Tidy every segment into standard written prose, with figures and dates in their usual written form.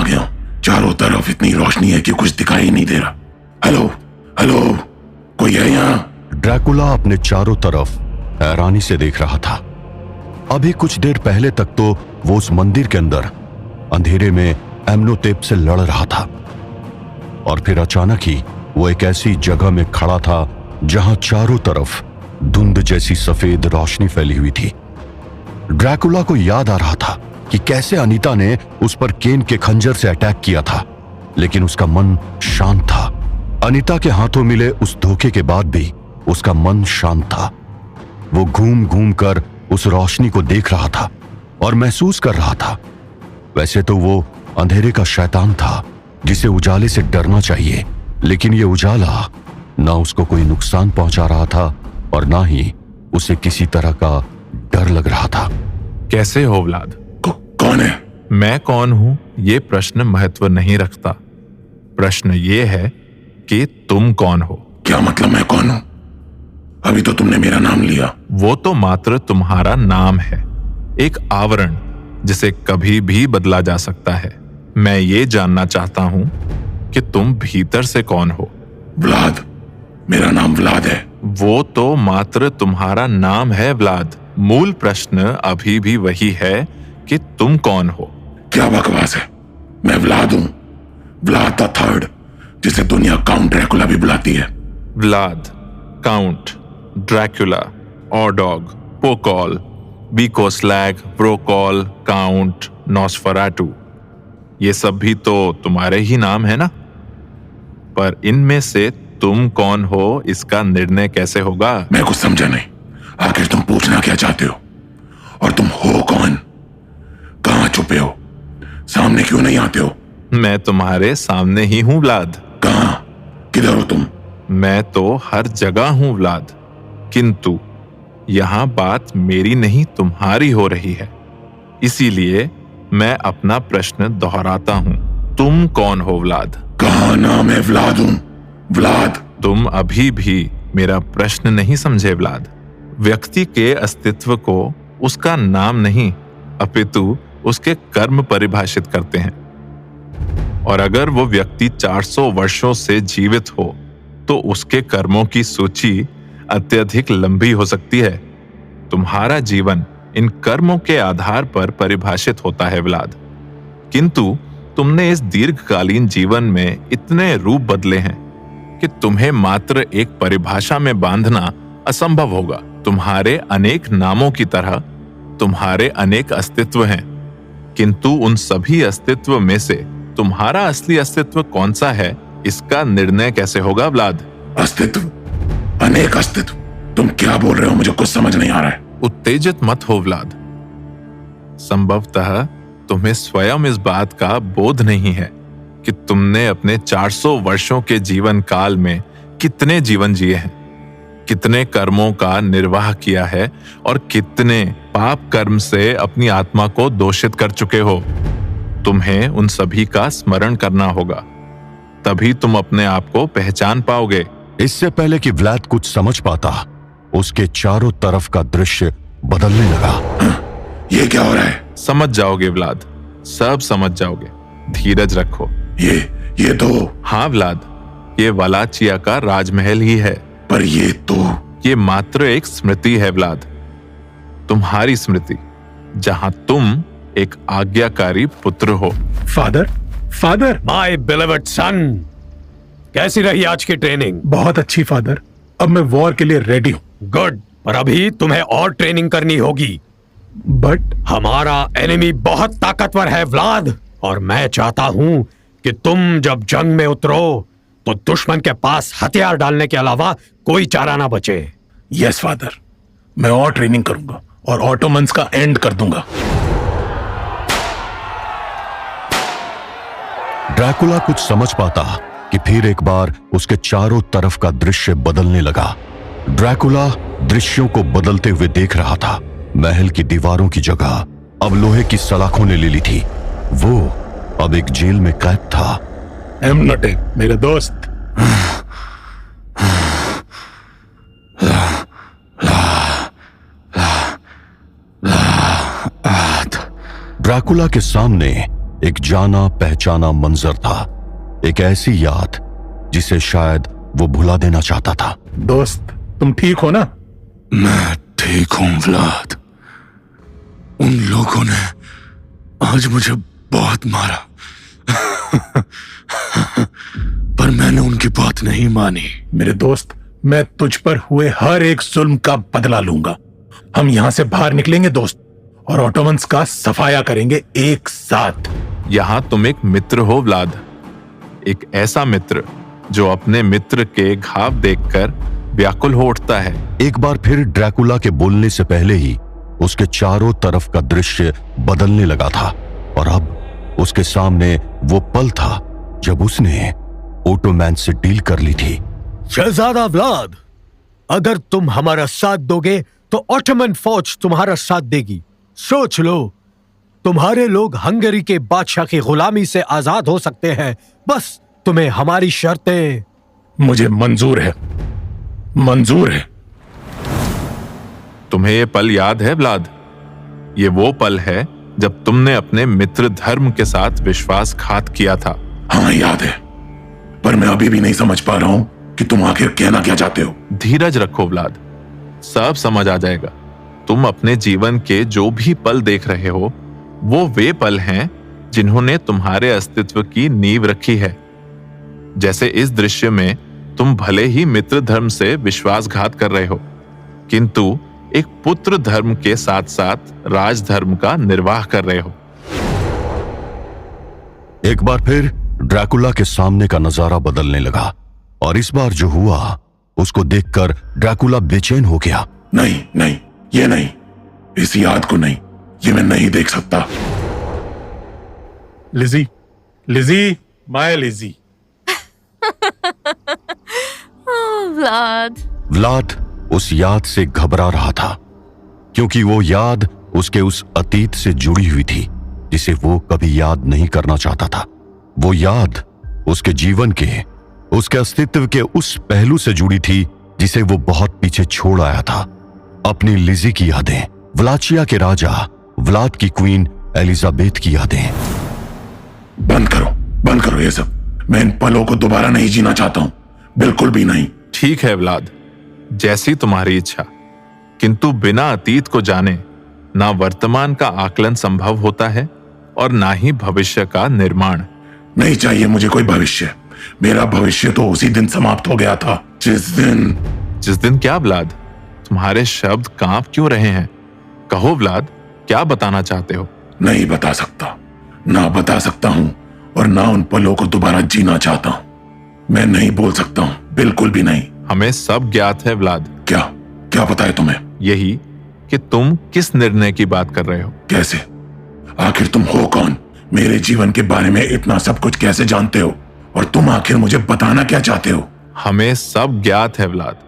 गया हूँ। चारों तरफ इतनी रोशनी है कि कुछ दिखाई नहीं दे रहा। हेलो हेलो, कोई है यहाँ? ड्रैकुला अपने चारों तरफ हैरानी से देख रहा था। अभी कुछ देर पहले तक तो वो उस मंदिर के अंदर अंधेरे में एम्नोतेप से लड़ रहा था, और फिर अचानक ही वो एक ऐसी जगह में खड़ा था जहां चारों तरफ धुंध जैसी सफेद रोशनी फैली हुई थी। ड्रैकुला को याद आ रहा था कि कैसे अनीता ने उस पर केन के खंजर से अटैक किया था, लेकिन उसका मन शांत था। अनीता के हाथों मिले उस धोखे के बाद भी उसका मन शांत था। वो घूम घूम कर उस रोशनी को देख रहा था और महसूस कर रहा था। वैसे तो वो अंधेरे का शैतान था जिसे उजाले से डरना चाहिए, लेकिन ये उजाला ना उसको कोई नुकसान पहुंचा रहा था और ना ही उसे किसी तरह का डर लग रहा था। कैसे हो व्लाद? कौन है? मैं कौन हूं ये प्रश्न महत्व नहीं रखता। प्रश्न ये है कि तुम कौन हो। क्या मतलब मैं कौन हूं? अभी तो तुमने मेरा नाम लिया। वो तो मात्र तुम्हारा नाम है, एक आवरण जिसे कभी भी बदला जा सकता है। मैं ये जानना चाहता हूं कि तुम भीतर से कौन हो। व्लाद, मेरा नाम व्लाद है। वो तो मात्र तुम्हारा नाम है व्लाद। मूल प्रश्न अभी भी वही है कि तुम कौन हो। क्या बकवास है? मैं व्लाद हूं, व्लाद द थर्ड, जिसे दुनिया काउंट ड्रैकुला भी बुलाती है। Vlad, count, Dracula, ऑरडॉग, पोकॉल, बीकोस्लैग, ब्रोकॉल, count, Nosferatu, ये सब भी तो तुम्हारे ही नाम है ना? पर इनमें से तुम कौन हो इसका निर्णय कैसे होगा? मैं कुछ समझा नहीं। आखिर तुम पूछना क्या चाहते हो? और तुम हो कौन? कहां छुपे हो? सामने क्यों नहीं आते हो? मैं तुम्हारे सामने ही हूं व्लाद। कहां? किधर हो तुम? मैं तो हर जगह हूं व्लाद, किंतु यहां बात मेरी नहीं तुम्हारी हो रही है। इसीलिए मैं अपना प्रश्न दोहराता हूं। तुम कौन हो व्लाद? कहां नाम है व्लाद हूं, व्लाद। तुम अभी भी मेरा प्रश्न नहीं समझे व्लाद। व्यक्ति के अस्तित्व को उसका नाम नहीं अपितु उसके कर्म परिभाषित करते हैं। और अगर वो व्यक्ति 400 वर्षों से जीवित हो तो उसके कर्मों की सूची अत्यधिक लंबी हो सकती है। तुम्हारा जीवन इन कर्मों के आधार पर परिभाषित होता है व्लाद, किंतु तुमने इस दीर्घकालीन जीवन में इतने रूप बदले हैं कि तुम्हें मात्र एक परिभाषा में बांधना असंभव होगा। तुम्हारे अनेक नामों की तरह तुम्हारे अनेक अस्तित्व हैं, किंतु उन सभी अस्तित्व में से तुम्हारा असली अस्तित्व कौन सा है इसका निर्णय कैसे होगा व्लाद? अस्तित्व? अनेक अस्तित्व? तुम क्या बोल रहे हो? मुझे कुछ समझ नहीं आ रहा है। उत्तेजित मत हो व्लाद। संभवतः तुम्हें स्वयं इस बात का बोध नहीं है कि तुमने अपने 400 वर्षों के जीवन काल में कितने जीवन जिए हैं, कितने कर्मों का निर्वाह किया है और कितने पाप कर्म से अपनी आत्मा को दोषित कर चुके हो। तुम्हें उन सभी का स्मरण करना होगा, तभी तुम अपने आप को पहचान पाओगे। इससे पहले कि व्लाद कुछ समझ पाता, उसके चारों तरफ का दृश्य बदलने लगा। ये क्या हो रहा है? समझ जाओगे व्लाद, सब समझ जाओगे। धीरज रखो। ये तो... हाँ व्लाद, ये वलाचिया का राजमहल ही है। पर ये मात्र एक स्मृति है व्लाद, तुम्हारी स्मृति, जहां तुम एक आज्ञाकारी पुत्र हो। फादर, माय बिलीव्ड सन, कैसी रही आज की ट्रेनिंग? बहुत अच्छी फादर। अब मैं वॉर के लिए रेडी हूँ। गुड, पर अभी तुम्हें और ट्रेनिंग करनी होगी। बट हमारा एनिमी बहुत ताकतवर है व्लाद, और मैं चाहता हूं कि तुम जब जंग में उतरो तो दुश्मन के पास हथियार डालने के अलावा कोई चारा ना बचे। यस फादर, मैं और ट्रेनिंग करूंगा और ऑटोमन्स का एंड कर दूंगा। ड्रैकुला कुछ समझ पाता कि फिर एक बार उसके चारों तरफ का दृश्य बदलने लगा। ड्रैकुला दृश्यों को बदलते हुए देख रहा था। महल की दीवारों की जगह अब लोहे की सलाखों ने ले ली थी। वो अब एक जेल में कैद था। एम्नोटेप, मेरे दोस्त। ड्रैकुला के सामने एक जाना पहचाना मंजर था, एक ऐसी याद जिसे शायद वो भुला देना चाहता था। दोस्त, तुम ठीक हो ना? मैं ठीक हूं व्लाद। उन लोगों ने आज मुझे बहुत मारा पर मैंने उनकी बात नहीं मानी। मेरे दोस्त, मैं तुझ पर हुए हर एक जुल्म का बदला लूंगा। हम यहां से बाहर निकलेंगे दोस्त, और ऑटोमन्स का सफाया करेंगे एक साथ। यहां तुम एक मित्र हो व्लाद, एक ऐसा मित्र जो अपने मित्र के घाव देखकर व्याकुल हो उठता है। एक बार फिर ड्रैकुला के बोलने से पहले ही उसके चारों तरफ का दृश्य बदलने लगा था, और अब उसके सामने वो पल था जब उसने ऑटोमैन से डील कर ली थी। शहजादा व्लाद, अगर तुम हमारा साथ दोगे तो ऑटोमन फौज तुम्हारा साथ देगी। सोच लो, तुम्हारे लोग हंगरी के बादशाह की गुलामी से आजाद हो सकते हैं, बस तुम्हें हमारी शर्तें। मुझे मंजूर है, मंजूर है। तुम्हें ये पल याद है व्लाद? ये वो पल है जब तुमने अपने मित्र धर्म के साथ विश्वासघात किया था। हाँ याद है, पर मैं अभी भी नहीं समझ पा रहा हूं कि तुम आखिर कहना क्या चाहते हो। धीरज रखो व्लाद, सब समझ आ जाएगा। तुम अपने जीवन के जो भी पल देख रहे हो वो वे पल हैं जिन्होंने तुम्हारे अस्तित्व की नींव रखी है। जैसे इस दृश्य में तुम भले ही मित्र धर्म से विश्वासघात कर रहे हो, किंतु एक पुत्र धर्म के साथ साथ राजधर्म का निर्वाह कर रहे हो। एक बार फिर ड्रैकुला के सामने का नजारा बदलने लगा, और इस बार जो हुआ उसको देखकर ड्रैकुला बेचैन हो गया। नहीं नहीं, ये नहीं, इस याद को नहीं, ये मैं नहीं देख सकता। Lizzie, Lizzie, my Lizzie. Vlad. Vlad उस याद से घबरा रहा था, क्योंकि वो याद उसके उस अतीत से जुड़ी हुई थी जिसे वो कभी याद नहीं करना चाहता था। वो याद उसके जीवन के, उसके अस्तित्व के उस पहलू से जुड़ी थी जिसे वो बहुत पीछे छोड़ आया था। अपनी लिजी की यादें, व्लाचिया के राजा व्लाद की क्वीन एलिजाबेथ की यादें। बंद करो ये सब। मैं इन पलों को दोबारा नहीं जीना चाहता हूं, बिल्कुल भी नहीं। ठीक है व्लाद, जैसी तुम्हारी इच्छा, किंतु बिना अतीत को जाने ना वर्तमान का आकलन संभव होता है और ना ही भविष्य का निर्माण। नहीं चाहिए मुझे कोई भविष्य। मेरा भविष्य तो उसी दिन समाप्त हो गया था जिस दिन क्या व्लाद? तुम्हारे शब्द कांप क्यों रहे हैं? कहो व्लाद, क्या बताना चाहते हो? नहीं बता सकता, ना बता सकता हूं, और ना उन पलों को दोबारा जीना चाहता हूं। मैं नहीं बोल सकता हूं, बिल्कुल भी नहीं। हमें सब ज्ञात है व्लाद। क्या पता है तुम्हें? यही कि तुम किस निर्णय की बात कर रहे हो। कैसे? आखिर तुम हो कौन? मेरे जीवन के बारे में इतना सब कुछ कैसे जानते हो? और तुम आखिर मुझे बताना क्या चाहते हो? हमें सब ज्ञात है व्लाद।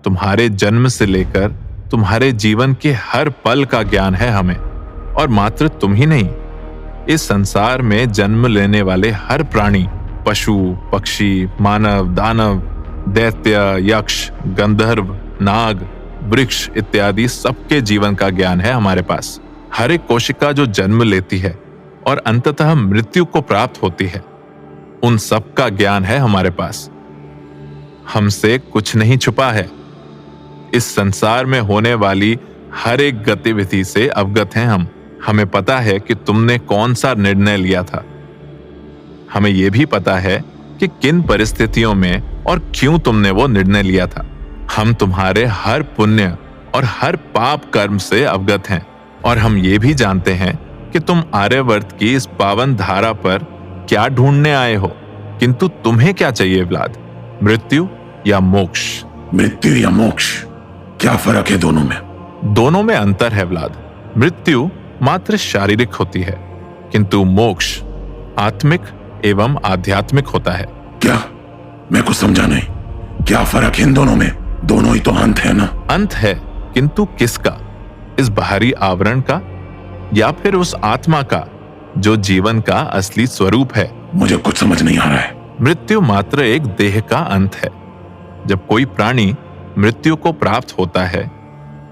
तुम्हारे जन्म से लेकर तुम्हारे जीवन के हर पल का ज्ञान है हमें, और मात्र तुम ही नहीं, इस संसार में जन्म लेने वाले हर प्राणी, पशु, पक्षी, मानव, दानव, दैत्य, यक्ष, गंधर्व, नाग, वृक्ष इत्यादि सबके जीवन का ज्ञान है हमारे पास। हर एक कोशिका जो जन्म लेती है और अंततः मृत्यु को प्राप्त होती है, उन सब का ज्ञान है हमारे पास। हमसे कुछ नहीं छुपा है। इस संसार में होने वाली हर एक गतिविधि से अवगत हैं हम। हमें पता है कि तुमने कौन सा निर्णय लिया था। हमें यह भी पता है कि किन परिस्थितियों में और क्यों तुमने वो निर्णय लिया था। हम तुम्हारे हर पुण्य और हर पाप कर्म से अवगत हैं, और हम ये भी जानते हैं कि तुम आर्यवर्त की इस पावन धारा पर क्या ढूंढने आए हो। किंतु तुम्हें क्या चाहिए व्लाद? मृत्यु या मोक्ष? मृत्यु या मोक्ष, क्या फर्क है दोनों में? दोनों में अंतर है व्लाद। मृत्यु मात्र शारीरिक होती है, किंतु मोक्ष आत्मिक एवं आध्यात्मिक होता है। क्या? मैं कुछ समझा नहीं। क्या फर्क है इन दोनों में? दोनों ही तो अंत है ना? अंत है, किंतु किसका? इस बाहरी आवरण का या फिर उस आत्मा का जो जीवन का असली स्वरूप है? मुझे कुछ समझ नहीं आ रहा है। मृत्यु मात्र एक देह का अंत है। जब कोई प्राणी मृत्यु को प्राप्त होता है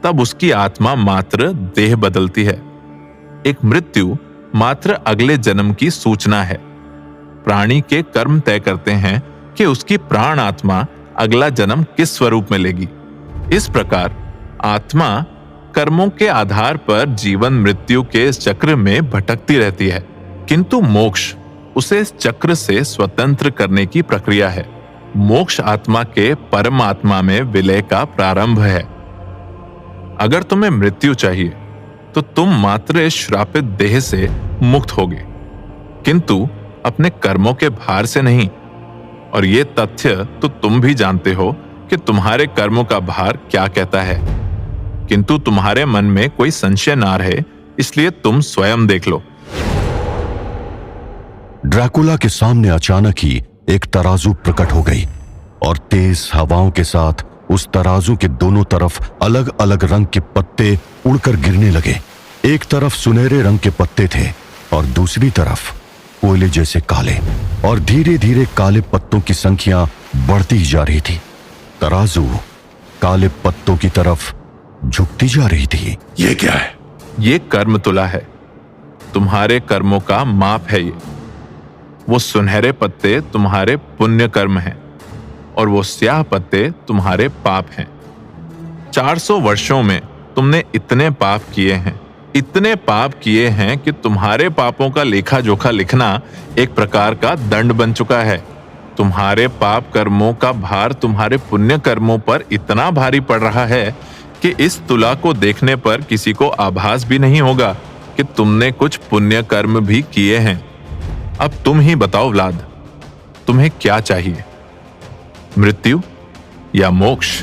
तब उसकी आत्मा मात्र देह बदलती है। एक मृत्यु मात्र अगले जन्म की सूचना है। प्राणी के कर्म तय करते हैं कि उसकी प्राण आत्मा अगला जन्म किस स्वरूप में लेगी। इस प्रकार आत्मा कर्मों के आधार पर जीवन मृत्यु के इस चक्र में भटकती रहती है, किंतु मोक्ष उसे इस चक्र से स्वतंत्र करने की प्रक्रिया है। मोक्ष आत्मा के परमात्मा में विलय का प्रारंभ है। अगर तुम्हें मृत्यु चाहिए तो तुम मात्र इस श्रापित देह से मुक्त होगे, किंतु अपने कर्मों के भार से नहीं। और ये तथ्य तो तुम भी जानते हो कि तुम्हारे कर्मों का भार क्या कहता है, किंतु तुम्हारे मन में कोई संशय ना रहे, इसलिए तुम स्वयं देख लो। ड्रैकुला के सामने अचानक ही एक तराजू प्रकट हो गई और तेज हवाओं के साथ उस तराजू के दोनों तरफ अलग अलग रंग के पत्ते उड़कर गिरने लगे। एक तरफ सुनहरे रंग के पत्ते थे और दूसरी तरफ कोयले जैसे काले, और धीरे धीरे काले पत्तों की संख्या बढ़ती ही जा रही थी। तराजू काले पत्तों की तरफ झुकती जा रही थी। ये क्या है? ये कर्म तुला है, तुम्हारे कर्मों का माप है। ये वो सुनहरे पत्ते तुम्हारे पुण्य कर्म हैं और वो स्याह पत्ते तुम्हारे पाप हैं। 400 वर्षों में तुमने इतने पाप किए हैं, इतने पाप किए हैं कि तुम्हारे पापों का लेखा जोखा लिखना एक प्रकार का दंड बन चुका है। तुम्हारे पाप कर्मों का भार तुम्हारे पुण्य कर्मों पर इतना भारी पड़ रहा है कि इस तुला को देखने पर किसी को आभास भी नहीं होगा कि तुमने कुछ पुण्य कर्म भी किए हैं। अब तुम ही बताओ व्लाद, तुम्हें क्या चाहिए, मृत्यु या मोक्ष?